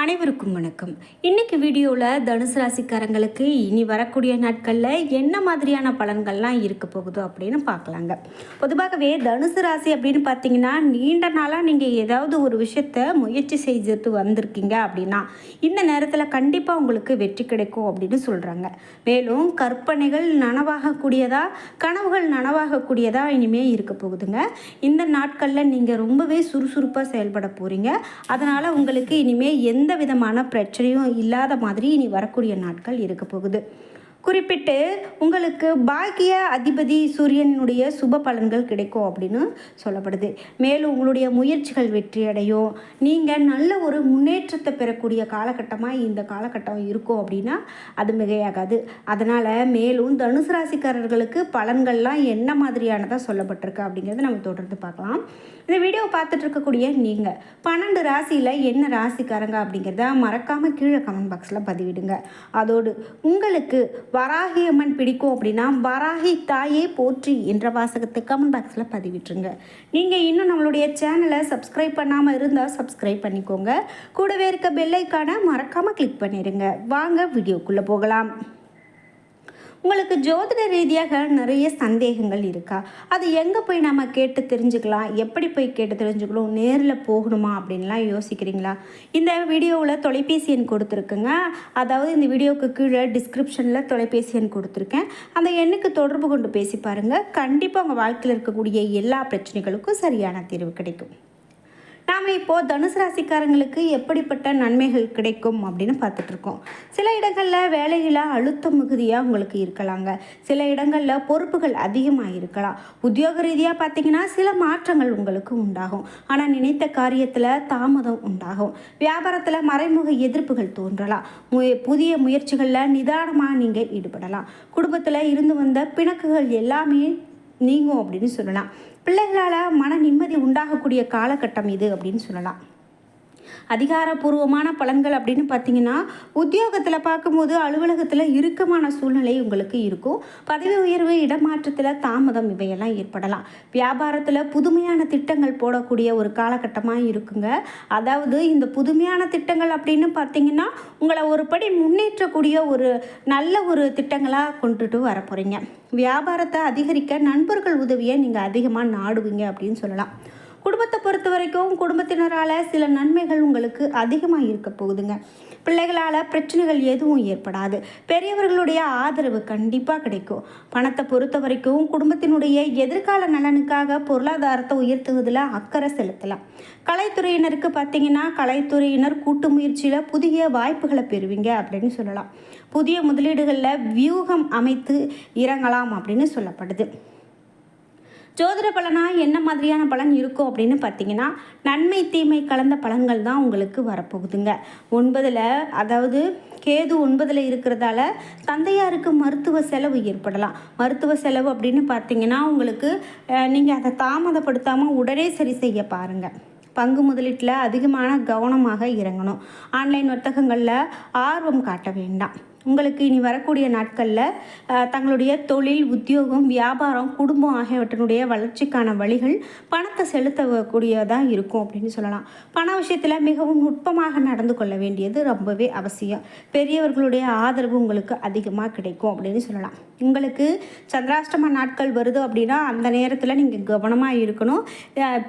அனைவருக்கும் வணக்கம். இன்னைக்கு வீடியோவில் தனுசு ராசிக்காரங்களுக்கு இனி வரக்கூடிய நாட்களில் என்ன மாதிரியான பலன்கள்லாம் இருக்க போகுது அப்படின்னு பார்க்கலாங்க. பொதுவாகவே தனுசு ராசி அப்படின்னு பார்த்தீங்கன்னா, நீண்ட நாளாக நீங்கள் ஏதாவது ஒரு விஷயத்த முயற்சி செய்துட்டு வந்திருக்கீங்க அப்படின்னா இந்த நேரத்தில் கண்டிப்பாக உங்களுக்கு வெற்றி கிடைக்கும் அப்படின்னு சொல்கிறாங்க. மேலும் கற்பனைகள் நனவாகக்கூடியதா, கனவுகள் நனவாகக்கூடியதா இனிமேல் இருக்க போகுதுங்க. இந்த நாட்களில் நீங்கள் ரொம்பவே சுறுசுறுப்பாக செயல்பட போகிறீங்க. அதனால் உங்களுக்கு இனிமேல் எந்த விதமான பிரச்சனையும் இல்லாத மாதிரி இனி வரக்கூடிய நாட்கள் இருக்க போகுது. குறிப்பிட்டு உங்களுக்கு பாக்கிய அதிபதி சூரியனுடைய சுப பலன்கள் கிடைக்கும் அப்படின்னு சொல்லப்படுது. மேலும் உங்களுடைய முயற்சிகள் வெற்றியடையும். நீங்கள் நல்ல ஒரு முன்னேற்றத்தை பெறக்கூடிய காலகட்டமாக இந்த காலகட்டம் இருக்கும் அப்படின்னா அது மிகையாகாது. அதனால் மேலும் தனுசு ராசிக்காரர்களுக்கு பலன்கள்லாம் என்ன மாதிரியானதாக சொல்லப்பட்டிருக்கு அப்படிங்கிறத நம்ம தொடர்ந்து பார்க்கலாம். இந்த வீடியோ பார்த்துட்டு இருக்கக்கூடிய நீங்கள் 12 ராசியில் என்ன ராசிக்காரங்க அப்படிங்கிறத மறக்காமல் கீழே கமெண்ட் பாக்ஸில் பதிவிடுங்க. அதோடு உங்களுக்கு வராகி அம்மன் பிடிக்கும் அப்படின்னா வராகி தாயே போற்றி என்ற வாசகத்தை கமெண்ட் பாக்ஸில் பதிவிட்டுருங்க. நீங்கள் இன்னும் நம்மளுடைய சேனலை சப்ஸ்கிரைப் பண்ணாமல் இருந்தால் சப்ஸ்கிரைப் பண்ணிக்கோங்க. கூடவே இருக்க பெல் ஐக்கானை மறக்காமல் கிளிக் பண்ணிடுங்க. வாங்க வீடியோக்குள்ளே போகலாம். உங்களுக்கு ஜோதிட ரீதியாக நிறைய சந்தேகங்கள் இருக்கா? அது எங்கே போய் நம்ம கேட்டு தெரிஞ்சுக்கலாம், எப்படி போய் கேட்டு தெரிஞ்சுக்கணும், நேரில் போகணுமா அப்படின்லாம் யோசிக்கிறீங்களா? இந்த வீடியோவில் தொலைபேசி எண் கொடுத்துருக்குங்க. அதாவது இந்த வீடியோவுக்கு கீழே டிஸ்கிரிப்ஷனில் தொலைபேசி எண் கொடுத்துருக்கேன். அந்த எண்ணுக்கு தொடர்பு கொண்டு பேசி பாருங்கள். கண்டிப்பாக உங்கள் வாழ்க்கையில் இருக்கக்கூடிய எல்லா பிரச்சனைகளுக்கும் சரியான தீர்வு கிடைக்கும். நாம் இப்போது தனுசு ராசிக்காரங்களுக்கு எப்படிப்பட்ட நன்மைகள் கிடைக்கும் அப்படின்னு பார்த்துட்ருக்கோம். சில இடங்களில் வேலையில் அழுத்தம் மிகுதியாக உங்களுக்கு இருக்கலாங்க. சில இடங்களில் பொறுப்புகள் அதிகமாக இருக்கலாம். உத்தியோக ரீதியாக பார்த்திங்கன்னா சில மாற்றங்கள் உங்களுக்கு உண்டாகும். ஆனால் நினைத்த காரியத்தில் தாமதம் உண்டாகும். வியாபாரத்தில் மறைமுக எதிர்ப்புகள் தோன்றலாம். புதிய முயற்சிகளில் நிதானமாக நீங்கள் ஈடுபடலாம். குடும்பத்தில் இருந்து வந்த பிணக்குகள் எல்லாமே நீங்கும் அப்படின்னு சொல்லலாம். பிள்ளைகளால் மன நிம்மதி உண்டாகக்கூடிய காலகட்டம் இது அப்படின்னு சொல்லலாம். அதிகாரப்பூர்வமான பலன்கள் அப்படின்னு பார்த்தீங்கன்னா, உத்தியோகத்தில் பார்க்கும்போது அலுவலகத்தில் இறுக்கமான சூழ்நிலை உங்களுக்கு இருக்கும். பதவி உயர்வு, இடமாற்றத்தில் தாமதம் இவையெல்லாம் ஏற்படலாம். வியாபாரத்தில் புதுமையான திட்டங்கள் போடக்கூடிய ஒரு காலகட்டமாக இருக்குங்க. அதாவது இந்த புதுமையான திட்டங்கள் அப்படின்னு பார்த்தீங்கன்னா உங்களை ஒரு படி முன்னேற்றக்கூடிய ஒரு நல்ல ஒரு திட்டங்களாக கொண்டுட்டு வர போகிறீங்க. வியாபாரத்தை அதிகரிக்க நண்பர்கள் உதவியை நீங்கள் அதிகமாக நாடுவீங்க அப்படின்னு சொல்லலாம். குடும்பத்தை பொறுத்த வரைக்கும் குடும்பத்தினரால் சில நன்மைகள் உங்களுக்கு அதிகமாக இருக்க போகுதுங்க. பிள்ளைகளால் பிரச்சனைகள் எதுவும் ஏற்படாது. பெரியவர்களுடைய ஆதரவு கண்டிப்பாக கிடைக்கும். பணத்தை பொறுத்த வரைக்கும் குடும்பத்தினுடைய எதிர்கால நலனுக்காக பொருளாதாரத்தை உயர்த்துவதில் அக்கறை செலுத்தலாம். கலைத்துறையினருக்கு பார்த்திங்கன்னா கலைத்துறையினர் கூட்டு முயற்சியில் புதிய வாய்ப்புகளை பெறுவீங்க அப்படின்னு சொல்லலாம். புதிய முதலீடுகளில் வியூகம் அமைத்து இறங்கலாம் அப்படின்னு சொல்லப்படுது. ஜோதிட பலனாக என்ன மாதிரியான பலன் இருக்கும் அப்படின்னு பார்த்தீங்கன்னா, நன்மை தீமை கலந்த பலன்கள் தான் உங்களுக்கு வரப்போகுதுங்க. 9ல் அதாவது கேது 9ல் இருக்கிறதால தந்தையாருக்கு மருத்துவ செலவு ஏற்படலாம். மருத்துவ செலவு அப்படின்னு பார்த்தீங்கன்னா உங்களுக்கு நீங்கள் அதை தாமதப்படுத்தாமல் உடனே சரி செய்ய பாருங்கள். பங்கு முதலீட்டில் அதிகமான கவனமாக இறங்கணும். ஆன்லைன் வர்த்தகங்களில் ஆர்வம் காட்ட வேண்டாம். உங்களுக்கு இனி வரக்கூடிய நாட்களில் தங்களுடைய தொழில், உத்தியோகம், வியாபாரம், குடும்பம் ஆகியவற்றினுடைய வளர்ச்சிக்கான வழிகள் பணத்தை செலுத்தக்கூடியதாக இருக்கும் அப்படின்னு சொல்லலாம். பண விஷயத்தில் மிகவும் நுட்பமாக நடந்து கொள்ள வேண்டியது ரொம்பவே அவசியம். பெரியவர்களுடைய ஆதரவு உங்களுக்கு அதிகமாக கிடைக்கும் அப்படின்னு சொல்லலாம். உங்களுக்கு சந்திராஷ்டம நாட்கள் வருது அப்படின்னா அந்த நேரத்தில் நீங்கள் கவனமாக இருக்கணும்.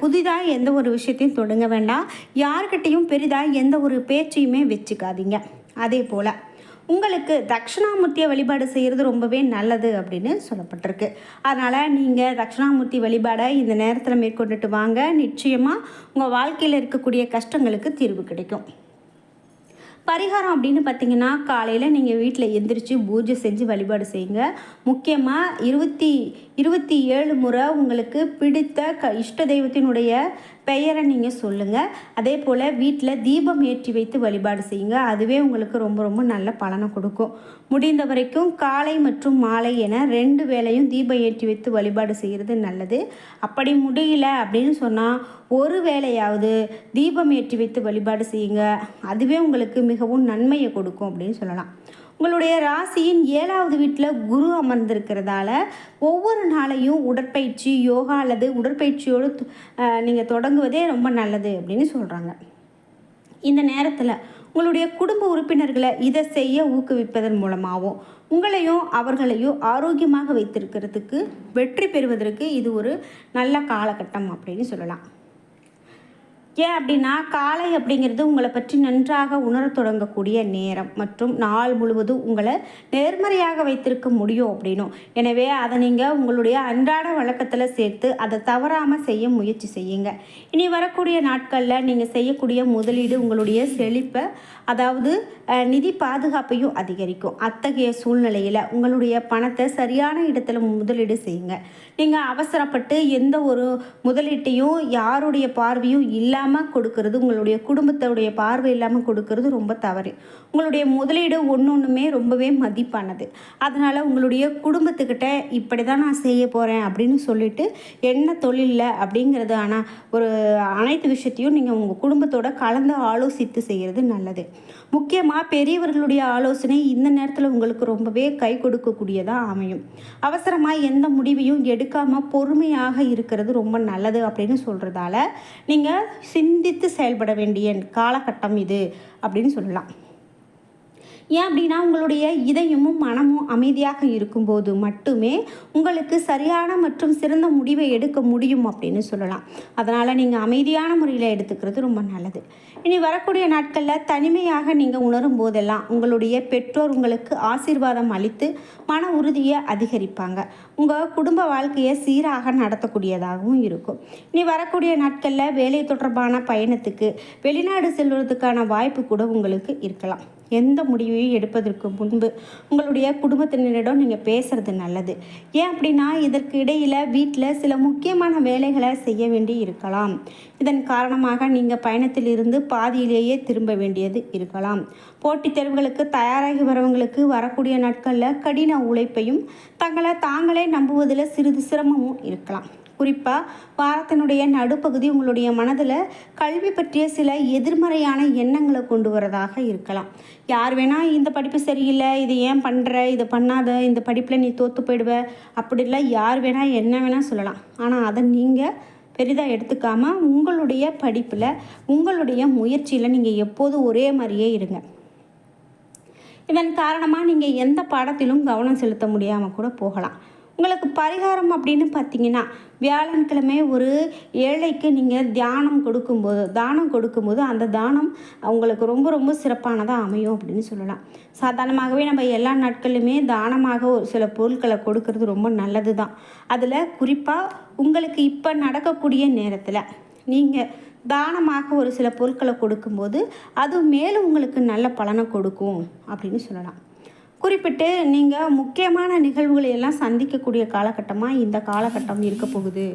புதிதாக எந்த ஒரு விஷயத்தையும் தொடங்க வேண்டாம். யார்கிட்டையும் பெரிதாக எந்த ஒரு பேச்சையுமே வச்சுக்காதீங்க. அதே போல் உங்களுக்கு தட்சிணாமூர்த்தியை வழிபாடு செய்கிறது ரொம்பவே நல்லது அப்படின்னு சொல்லப்பட்டிருக்கு. அதனால் நீங்கள் தட்சிணாமூர்த்தி வழிபாடை இந்த நேரத்தில் மேற்கொண்டுட்டு வாங்க. நிச்சயமாக உங்கள் வாழ்க்கையில் இருக்கக்கூடிய கஷ்டங்களுக்கு தீர்வு கிடைக்கும். பரிகாரம் அப்படின்னு பார்த்தீங்கன்னா, காலையில் நீங்கள் வீட்டில் எந்திரிச்சு பூஜை செஞ்சு வழிபாடு செய்யுங்க. முக்கியமாக 27 முறை உங்களுக்கு பிடித்த இஷ்ட தெய்வத்தினுடைய பெயரை நீங்கள் சொல்லுங்கள். அதே போல் வீட்டில் தீபம் ஏற்றி வைத்து வழிபாடு செய்யுங்க. அதுவே உங்களுக்கு ரொம்ப ரொம்ப நல்ல பலனை கொடுக்கும். முடிந்த வரைக்கும் காலை மற்றும் மாலை என 2 வேளையும் தீபம் ஏற்றி வைத்து வழிபாடு செய்கிறது நல்லது. அப்படி முடியல அப்படின்னு சொன்னால் ஒரு வேளையாவது தீபம் ஏற்றி வைத்து வழிபாடு செய்யுங்க. அதுவே உங்களுக்கு மிகவும் நன்மையை கொடுக்கும் அப்படின்னு சொல்லலாம். உங்களுடைய ராசியின் 7வது வீட்டில் குரு அமர்ந்திருக்கிறதால ஒவ்வொரு நாளையும் உடற்பயிற்சி, யோகா அல்லது உடற்பயிற்சியோடு நீங்கள் தொடங்குவதே ரொம்ப நல்லது அப்படின்னு சொல்கிறாங்க. இந்த நேரத்தில் உங்களுடைய குடும்ப உறுப்பினர்களை இதை செய்ய ஊக்குவிப்பதன் மூலமாகவும் உங்களையும் அவர்களையும் ஆரோக்கியமாக வைத்திருக்கிறதுக்கு வெற்றி பெறுவதற்கு இது ஒரு நல்ல காலகட்டம் அப்படின்னு சொல்லலாம். ஏன் அப்படின்னா காலை அப்படிங்கிறது உங்களை பற்றி நன்றாக உணரத் தொடங்கக்கூடிய நேரம் மற்றும் நாள் முழுவதும் உங்களை நேர்மறையாக வைத்திருக்க முடியும் அப்படின்னும். எனவே அதை நீங்கள் உங்களுடைய அன்றாட வழக்கத்தில் சேர்த்து அதை தவறாமல் செய்ய முயற்சி செய்யுங்க. இனி வரக்கூடிய நாட்களில் நீங்கள் செய்யக்கூடிய முதலீடு உங்களுடைய செழிப்பை, அதாவது நிதி பாதுகாப்பையும் அதிகரிக்கும். அத்தகைய சூழ்நிலையில் உங்களுடைய பணத்தை சரியான இடத்துல முதலீடு செய்யுங்க. நீங்கள் அவசரப்பட்டு எந்த ஒரு முதலீட்டையும் யாருடைய பார்வையும் இல்லாமல் கொடுக்கறது, உங்களுடைய குடும்பத்தோடைய பார்வை இல்லாமல் கொடுக்கறது ரொம்ப தவறு. உங்களுடைய முதலீடு ஒன்றுமே ரொம்பவே மதிப்பானது. அதனால் உங்களுடைய குடும்பத்துக்கிட்ட இப்படி தான் நான் செய்ய போகிறேன் அப்படின்னு சொல்லிட்டு என்ன தொழிலில் அப்படிங்கிறது ஆனால் ஒரு அனைத்து விஷயத்தையும் நீங்கள் உங்கள் குடும்பத்தோட கலந்து ஆலோசித்து செய்கிறது நல்லது. முக்கியமாக பெரியவர்களுடைய ஆலோசனை இந்த நேரத்தில் உங்களுக்கு ரொம்பவே கை கொடுக்கக்கூடியதாக அமையும். அவசரமாக எந்த முடிவையும் எடுக்காமல் பொறுமையாக இருக்கிறது ரொம்ப நல்லது அப்படின்னு சொல்கிறதால நீங்கள் சிந்தித்து செயல்பட வேண்டிய காலகட்டம் இது அப்படின்னு சொல்லலாம். ஏன் அப்படின்னா உங்களுடைய இதயமும் மனமும் அமைதியாக இருக்கும்போது மட்டுமே உங்களுக்கு சரியான மற்றும் சிறந்த முடிவை எடுக்க முடியும் அப்படின்னு சொல்லலாம். அதனால் நீங்கள் அமைதியான முறையில் எடுத்துக்கிறது ரொம்ப நல்லது. இனி வரக்கூடிய நாட்களில் தனிமையாக நீங்கள் உணரும் போதெல்லாம் உங்களுடைய பெற்றோர் உங்களுக்கு ஆசீர்வாதம் அளித்து மன உறுதியை அதிகரிப்பாங்க. உங்கள் குடும்ப வாழ்க்கையை சீராக நடத்தக்கூடியதாகவும் இருக்கும். இனி வரக்கூடிய நாட்களில் வேலை தொடர்பான பயணத்துக்கு வெளிநாடு செல்வதற்கான வாய்ப்பு கூட உங்களுக்கு இருக்கலாம். எந்த முடிவையும் எடுப்பதற்கு முன்பு உங்களுடைய குடும்பத்தினரிடம் நீங்கள் பேசுகிறது நல்லது. ஏன் அப்படின்னா இதற்கு இடையில் வீட்டில் சில முக்கியமான வேலைகளை செய்ய வேண்டி இருக்கலாம். இதன் காரணமாக நீங்கள் பயணத்தில் இருந்து பாதியிலேயே திரும்ப வேண்டியது இருக்கலாம். போட்டித் தேர்வுகளுக்கு தயாராகி வரவங்களுக்கு வரக்கூடிய நாட்களில் கடின உழைப்பையும் தங்களை தாங்களே நம்புவதில் சிறிது சிரமமும் இருக்கலாம். குறிப்பாக வாரத்தினுடைய நடுப்பகுதி உங்களுடைய மனதில் கல்வி பற்றிய சில எதிர்மறையான எண்ணங்களை கொண்டு வரதாக இருக்கலாம். யார் வேணால் இந்த படிப்பு சரியில்லை, இது ஏன் பண்ணுற, இதை பண்ணாத, இந்த படிப்பில் நீ தோற்று போயிடுவ, அப்படிலாம் யார் வேணால் என்ன வேணால் சொல்லலாம். ஆனால் அதை நீங்கள் பெரிதாக எடுத்துக்காமல் உங்களுடைய படிப்பில் உங்களுடைய முயற்சியில் நீங்கள் எப்போதும் ஒரே மாதிரியே இருங்க. இதன் காரணமாக நீங்கள் எந்த பாடத்திலும் கவனம் செலுத்த முடியாமல் கூட போகலாம். உங்களுக்கு பரிகாரம் அப்படின்னு பார்த்தீங்கன்னா வியாழன்கிழமை ஒரு ஏழைக்கு நீங்கள் தானம் கொடுக்கும்போது அந்த தானம் அவங்களுக்கு ரொம்ப ரொம்ப சிறப்பானதாக அமையும் அப்படின்னு சொல்லலாம். சாதாரணமாகவே நம்ம எல்லா நாட்களிலுமே தானமாக ஒரு சில பொருட்களை கொடுக்கறது ரொம்ப நல்லது தான். அதில் குறிப்பாக உங்களுக்கு இப்போ நடக்கக்கூடிய நேரத்தில் நீங்கள் தானமாக ஒரு சில பொருட்களை கொடுக்கும்போது அது மேலும் உங்களுக்கு நல்ல பலனை கொடுக்கும் அப்படின்னு சொல்லலாம். குறிப்பிட்டு நீங்கள் முக்கியமான நிகழ்வுகளை எல்லாம் சந்திக்கக்கூடிய காலகட்டமாக இந்த காலகட்டம் இருக்க போகுது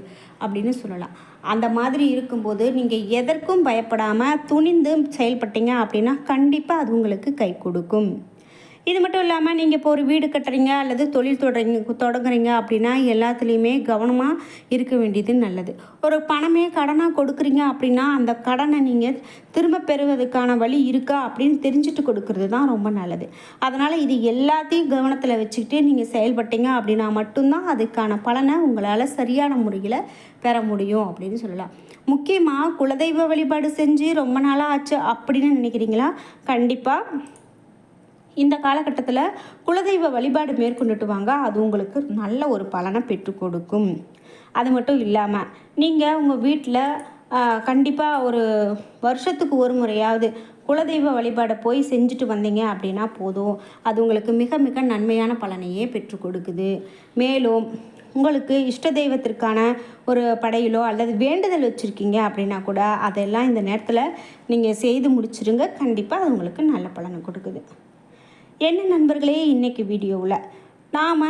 அப்படின்னு சொல்லலாம். அந்த மாதிரி இருக்கும்போது நீங்கள் எதற்கும் பயப்படாமல் துணிந்து செயல்பட்டீங்க அப்படின்னா கண்டிப்பாக அது உங்களுக்கு கை கொடுக்கும். இது மட்டும் இல்லாமல் நீங்கள் இப்போ ஒரு வீடு கட்டுறீங்க அல்லது தொழில் தொடங்குறீங்க அப்படின்னா எல்லாத்துலேயுமே கவனமாக இருக்க வேண்டியது நல்லது. ஒரு பணமே கடனாக கொடுக்குறீங்க அப்படின்னா அந்த கடனை நீங்கள் திரும்ப பெறுவதற்கான வழி இருக்கா அப்படின்னு தெரிஞ்சுட்டு கொடுக்கறது தான் ரொம்ப நல்லது. அதனால் இது எல்லாத்தையும் கவனத்தில் வச்சுக்கிட்டு நீங்கள் செயல்பட்டீங்க அப்படின்னா மட்டும்தான் அதுக்கான பலனை உங்களால் சரியான முறையில் பெற முடியும் அப்படின்னு சொல்லலாம். முக்கியமாக குலதெய்வ வழிபாடு செஞ்சு ரொம்ப நாளாக ஆச்சு அப்படின்னு நினைக்கிறீங்களா? கண்டிப்பாக இந்த காலகட்டத்தில் குலதெய்வ வழிபாடு மேற்கொண்டுட்டு வாங்க. அது உங்களுக்கு நல்ல ஒரு பலனை பெற்றுக் கொடுக்கும். அது மட்டும் இல்லாமல் நீங்கள் உங்கள் வீட்டில் கண்டிப்பாக ஒரு வருஷத்துக்கு ஒரு முறையாவது குலதெய்வ வழிபாடை போய் செஞ்சுட்டு வந்தீங்க அப்படின்னா போதும். அது உங்களுக்கு மிக மிக நன்மையான பலனையே பெற்றுக் கொடுக்குது. மேலும் உங்களுக்கு இஷ்ட தெய்வத்திற்கான ஒரு படையிலோ அல்லது வேண்டுதல் வச்சுருக்கீங்க அப்படின்னா கூட அதெல்லாம் இந்த நேரத்தில் நீங்கள் செய்து முடிச்சிருங்க. கண்டிப்பாக அது உங்களுக்கு நல்ல பலனை கொடுக்குது. என்ன நண்பர்களே, இன்றைக்கி வீடியோவில் நாம்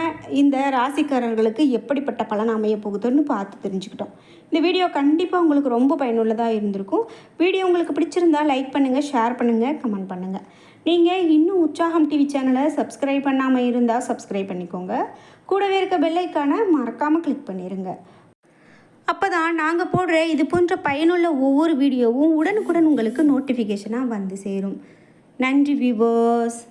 இந்த ராசிக்காரர்களுக்கு எப்படிப்பட்ட பலன் அமைய போகுதுன்னு பார்த்து தெரிஞ்சுக்கிட்டோம். இந்த வீடியோ கண்டிப்பாக உங்களுக்கு ரொம்ப பயனுள்ளதாக இருந்திருக்கும். வீடியோ உங்களுக்கு பிடிச்சிருந்தா லைக் பண்ணுங்கள், ஷேர் பண்ணுங்கள், கமெண்ட் பண்ணுங்கள். நீங்கள் இன்னும் உற்சாகம் டிவி சேனலை சப்ஸ்கிரைப் பண்ணாமல் இருந்தால் சப்ஸ்கிரைப் பண்ணிக்கோங்க. கூடவே இருக்க பெல் ஐக்கானை மறக்காமல் கிளிக் பண்ணிடுங்க. அப்போ தான் நாங்கள் போடுற இது போன்ற பயனுள்ள ஒவ்வொரு வீடியோவும் உடனுக்குடன் உங்களுக்கு நோட்டிஃபிகேஷனாக வந்து சேரும். நன்றி வியூவர்ஸ்.